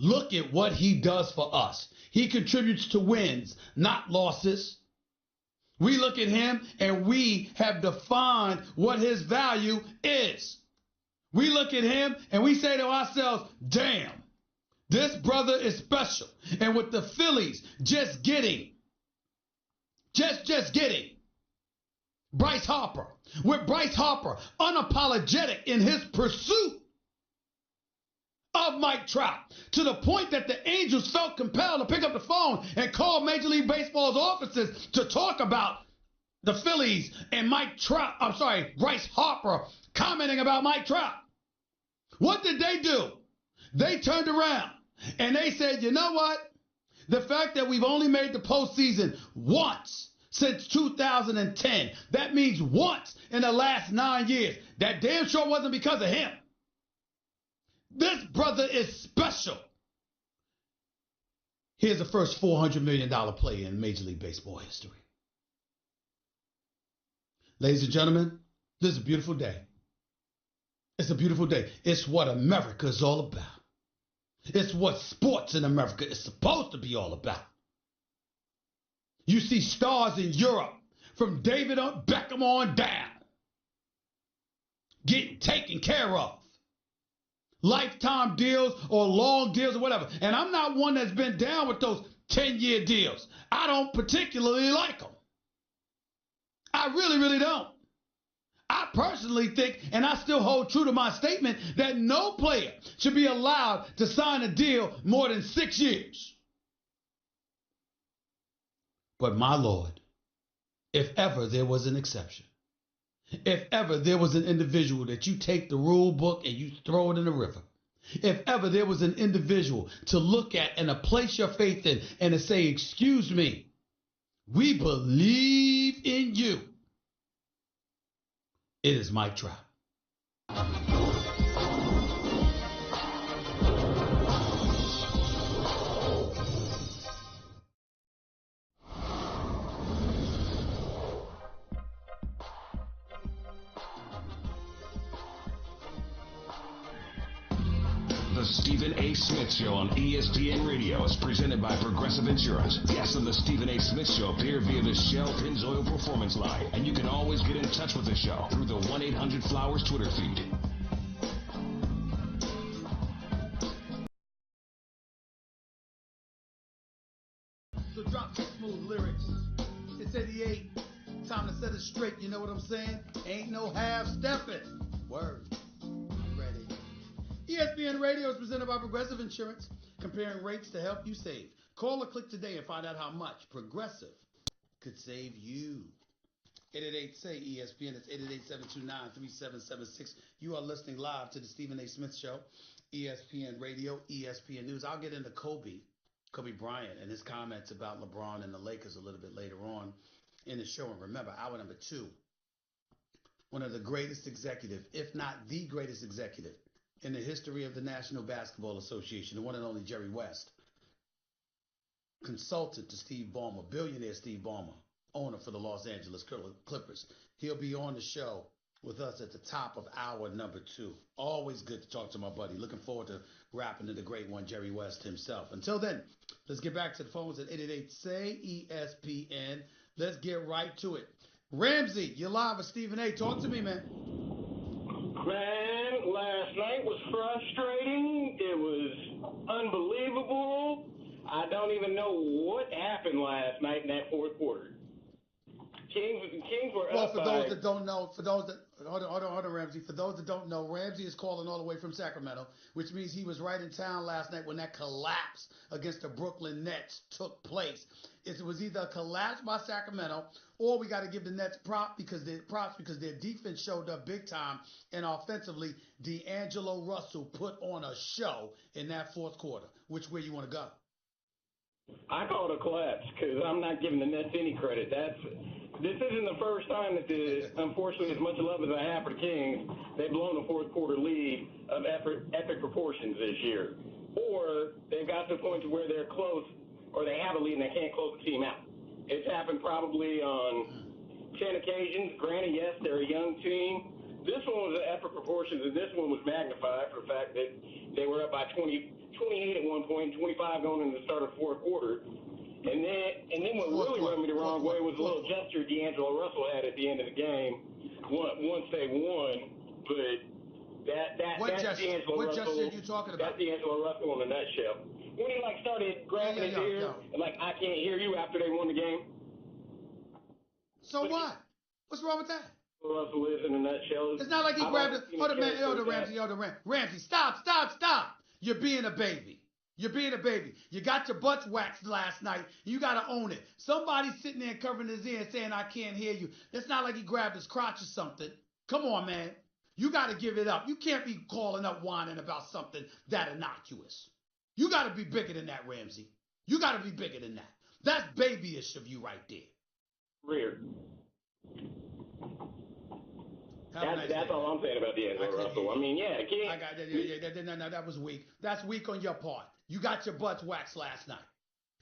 Look at what he does for us. He contributes to wins, not losses. We look at him and we have defined what his value is. We look at him and we say to ourselves, damn, this brother is special. And with the Phillies just getting Bryce Harper, with Bryce Harper unapologetic in his pursuit of Mike Trout, to the point that the Angels felt compelled to pick up the phone and call Major League Baseball's offices to talk about the Phillies and Bryce Harper commenting about Mike Trout. What did they do? They turned around and they said, you know what? The fact that we've only made the postseason once since 2010, that means once in the last 9 years. That damn sure wasn't because of him. This brother is special. Here's the first $400 million player in Major League Baseball history. Ladies and gentlemen, this is a beautiful day. It's a beautiful day. It's what America is all about. It's what sports in America is supposed to be all about. You see stars in Europe from David Beckham on down getting taken care of. Lifetime deals or long deals or whatever. And I'm not one that's been down with those 10-year deals. I don't particularly like them. I really, really don't. I personally think, and I still hold true to my statement, that no player should be allowed to sign a deal more than 6 years. But my Lord, if ever there was an exception, if ever there was an individual that you take the rule book and you throw it in the river, if ever there was an individual to look at and to place your faith in and to say, excuse me, we believe in you, it is Mike Trout. The Stephen A. Smith Show on ESPN Radio is presented by Progressive Insurance. Guests on the Stephen A. Smith Show appear via the Shell Pennzoil Performance Line, and you can always get in touch with the show through the 1-800-Flowers Twitter feed. So drop some smooth lyrics. It's 88. Time to set it straight. You know what I'm saying? Ain't no half stepping. Word. Ready. ESPN Radio is presented by Progressive Insurance, comparing rates to help you save. Call or click today and find out how much Progressive could save you. 888-SAY-ESPN. It's 888-729-3776. You are listening live to the Stephen A. Smith Show, ESPN Radio, ESPN News. I'll get into Kobe Bryant and his comments about LeBron and the Lakers a little bit later on in the show. And remember, hour number 2, one of the greatest executive, if not the greatest executive, in the history of the National Basketball Association, the one and only Jerry West, consultant to Steve Ballmer, billionaire Steve Ballmer, owner for the Los Angeles Clippers. He'll be on the show with us at the top of hour number 2. Always good to talk to my buddy. Looking forward to rapping to the great one, Jerry West himself. Until then, let's get back to the phones at 888-SAY-ESPN. Let's get right to it. Ramsey, you're live with Stephen A. Talk to me, man. Man, last night was frustrating. It was unbelievable. I don't even know what happened last night in that fourth quarter. Kings were up by... Well, for those that don't know, hold on, Ramsey. For those that don't know, Ramsey is calling all the way from Sacramento, which means he was right in town last night when that collapse against the Brooklyn Nets took place. It was either a collapse by Sacramento, or we got to give the Nets props because their defense showed up big time, and offensively, D'Angelo Russell put on a show in that fourth quarter. Which way you want to go? I call it a collapse because I'm not giving the Nets any credit. This isn't the first time that, unfortunately, as much love as I have for the Kings, they've blown a fourth quarter lead of epic proportions this year. Or they've got to the point to where they're close, or they have a lead and they can't close the team out. It's happened probably on 10 occasions. Granted, yes, they're a young team. This one was epic proportions, and this one was magnified for the fact that they were up by 20 28 at one point, 25 going into the start of the fourth quarter. And then what really rubbed me the wrong way was a little gesture D'Angelo Russell had at the end of the game once they won. But that's D'Angelo Russell. What gesture are you talking about? That's D'Angelo Russell in a nutshell. When he started grabbing his ear and I can't hear you after they won the game. So what? What's wrong with that? Russell is in a nutshell. It's not like he grabbed it. Ramsey, stop. You're being a baby. You got your butts waxed last night. You got to own it. Somebody's sitting there covering his ear and saying, I can't hear you. It's not like he grabbed his crotch or something. Come on, man. You got to give it up. You can't be calling up whining about something that innocuous. You got to be bigger than that, Ramsey. You got to be bigger than that. That's babyish of you right there. Rear. That's all I'm saying about D'Angelo Russell. I mean, yeah, No, that was weak. That's weak on your part. You got your butts waxed last night.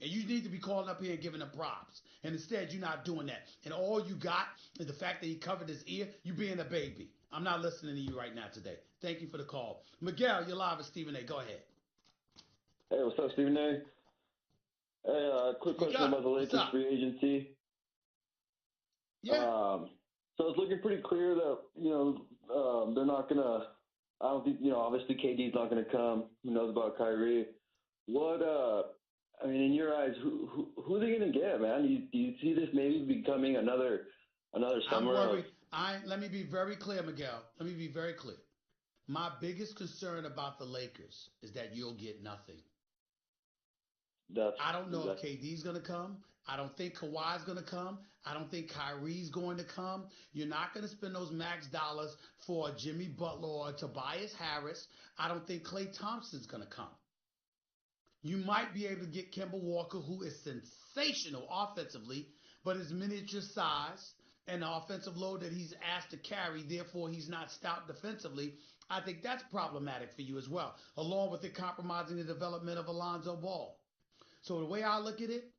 And you need to be calling up here and giving them props. And instead, you're not doing that. And all you got is the fact that he covered his ear. You being a baby. I'm not listening to you right now today. Thank you for the call. Miguel, you're live with Stephen A. Go ahead. Hey, what's up, Stephen A? Hey, quick question about the Lakers free agency. Yeah. So it's looking pretty clear that, they're not going to – I don't think, obviously KD's not going to come. Who knows about Kyrie? In your eyes, who are they going to get, man? Do you see this maybe becoming another summer? I'm worried. Let me be very clear, Miguel. Let me be very clear. My biggest concern about the Lakers is that you'll get nothing. I don't know if KD's going to come. I don't think Kawhi's going to come. I don't think Kyrie's going to come. You're not going to spend those max dollars for Jimmy Butler or Tobias Harris. I don't think Klay Thompson's going to come. You might be able to get Kemba Walker, who is sensational offensively, but his miniature size and the offensive load that he's asked to carry, therefore he's not stout defensively. I think that's problematic for you as well, along with it compromising the development of Alonzo Ball. So the way I look at it,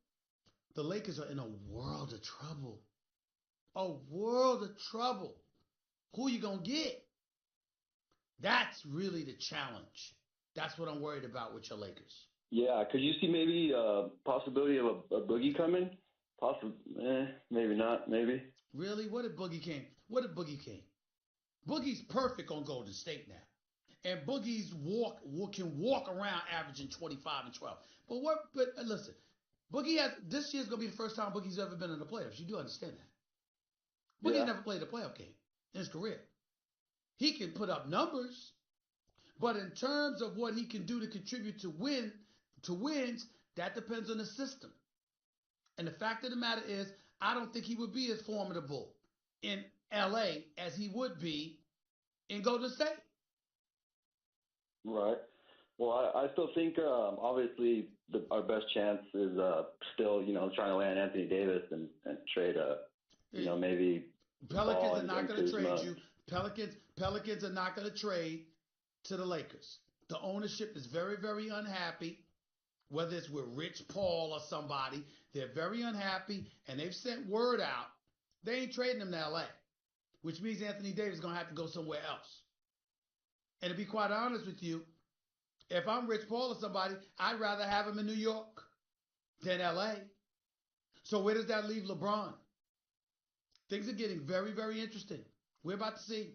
the Lakers are in a world of trouble. A world of trouble. Who you going to get? That's really the challenge. That's what I'm worried about with your Lakers. Yeah, could you see maybe a possibility of a Boogie coming? Maybe not, maybe. Really? What if Boogie came? Boogie's perfect on Golden State now. And Boogie's can walk around averaging 25 and 12. But listen, this year's going to be the first time Boogie's ever been in the playoffs. You do understand that. Boogie's never played a playoff game in his career. He can put up numbers, but in terms of what he can do to contribute to wins, that depends on the system. And the fact of the matter is, I don't think he would be as formidable in L.A. as he would be in Golden State. Right. Well, I still think, obviously, our best chance is still, trying to land Anthony Davis and trade, maybe. Pelicans are not going to trade you. Pelicans are not going to trade to the Lakers. The ownership is very, very unhappy. Whether it's with Rich Paul or somebody, they're very unhappy, and they've sent word out. They ain't trading him to L.A., which means Anthony Davis is going to have to go somewhere else. And to be quite honest with you, if I'm Rich Paul or somebody, I'd rather have him in New York than L.A. So where does that leave LeBron? Things are getting very, very interesting. We're about to see.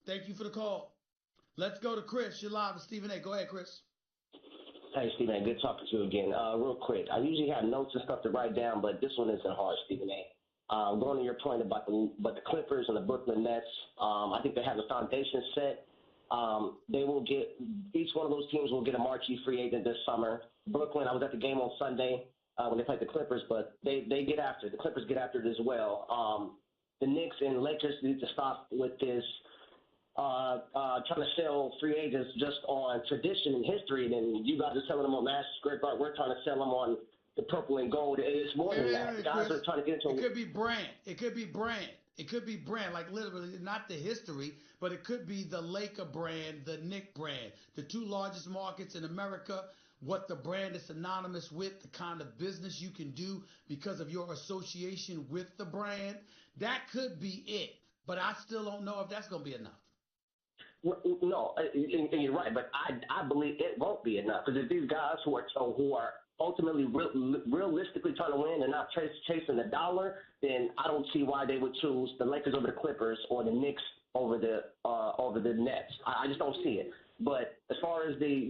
Thank you for the call. Let's go to Chris. You're live with Stephen A. Go ahead, Chris. Hey, Stephen A. Good talking to you again. Real quick, I usually have notes and stuff to write down, but this one isn't hard, Stephen A. Going to your point about the Clippers and the Brooklyn Nets, I think they have the foundation set. They will get each one of those teams will get a marquee free agent this summer. Brooklyn, I was at the game on Sunday when they played the Clippers, but they get after it. The Clippers get after it as well. The Knicks and Lakers need to stop with this trying to sell free agents just on tradition and history. And then you guys are selling them on Madison Square Garden. We're trying to sell them on the purple and gold. It's more than that. Guys Chris, are trying to get into it. Could be brand. It could be brand, like literally not the history, but it could be the Laker brand, the Knick brand, the two largest markets in America, what the brand is synonymous with, the kind of business you can do because of your association with the brand. That could be it, but I still don't know if that's going to be enough. No, and you're right, but I believe it won't be enough because if these guys who are ultimately realistically trying to win and not chasing the dollar, then I don't see why they would choose the Lakers over the Clippers or the Knicks over the Nets. I just don't see it. But as far as the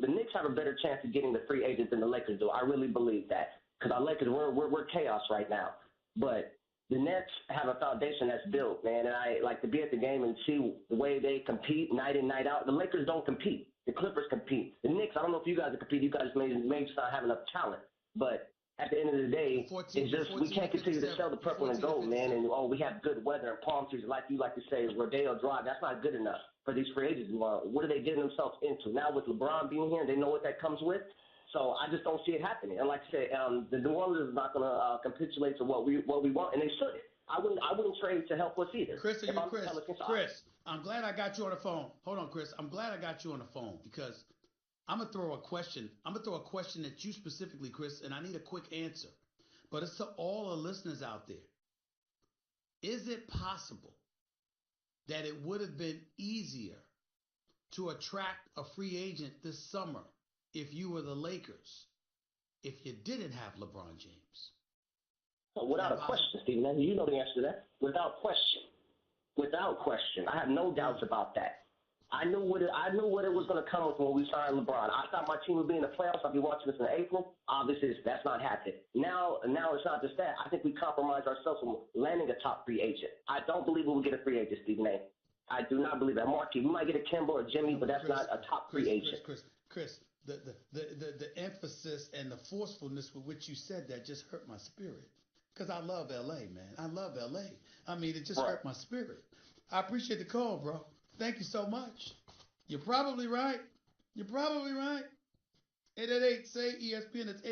Knicks have a better chance of getting the free agent than the Lakers do. I really believe that because our Lakers we're chaos right now, but the Nets have a foundation that's built, man, and I like to be at the game and see the way they compete night in, night out. The Lakers don't compete. The Clippers compete. The Knicks, I don't know if you guys compete. You guys may just not have enough talent. But at the end of the day, it's just we can't continue to sell the purple and gold, man, and, we have good weather and palm trees, like you like to say, Rodeo Drive. That's not good enough for these free agents. What are they getting themselves into? Now with LeBron being here, they know what that comes with. So I just don't see it happening. And like I said, the New Orleans is not going to capitulate to what we want, and they shouldn't. I wouldn't trade to help us either. Chris, I'm glad I got you on the phone. Hold on, Chris. I'm glad I got you on the phone because I'm gonna throw a question. I'm gonna throw a question at you specifically, Chris, and I need a quick answer. But it's to all the listeners out there. Is it possible that it would have been easier to attract a free agent this summer if you were the Lakers, if you didn't have LeBron James? Without a question, Stephen. You know the answer to that. Without question. Without question. I have no doubts about that. I knew what it was going to come with when we signed LeBron. I thought my team would be in the playoffs. I'll be watching this in April. Obviously, that's not happening. Now it's not just that. I think we compromised ourselves from landing a top free agent. I don't believe we will get a free agent, Stephen A. I do not believe that. Marky, we might get a Kemba or Jimmy, but that's not a top free agent. Chris, the emphasis and the forcefulness with which you said that just hurt my spirit. Because I love L.A., man. I love L.A. I mean, it just hurt my spirit. I appreciate the call, bro. Thank you so much. You're probably right. 888-SAY-ESPN. It's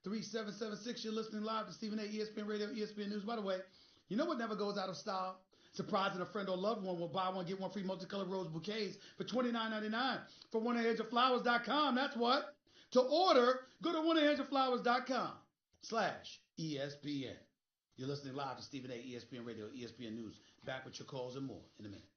888-729-3776. You're listening live to Stephen A. ESPN Radio, ESPN News. By the way, you know what never goes out of style? Surprising a friend or loved one will buy one, get one free multicolored rose bouquets for $29.99 from oneofhedgeflowers.com. That's what. To order, go to oneofhedgeflowers.com/ESPN. You're listening live to Stephen A. ESPN Radio, ESPN News. Back with your calls and more in a minute.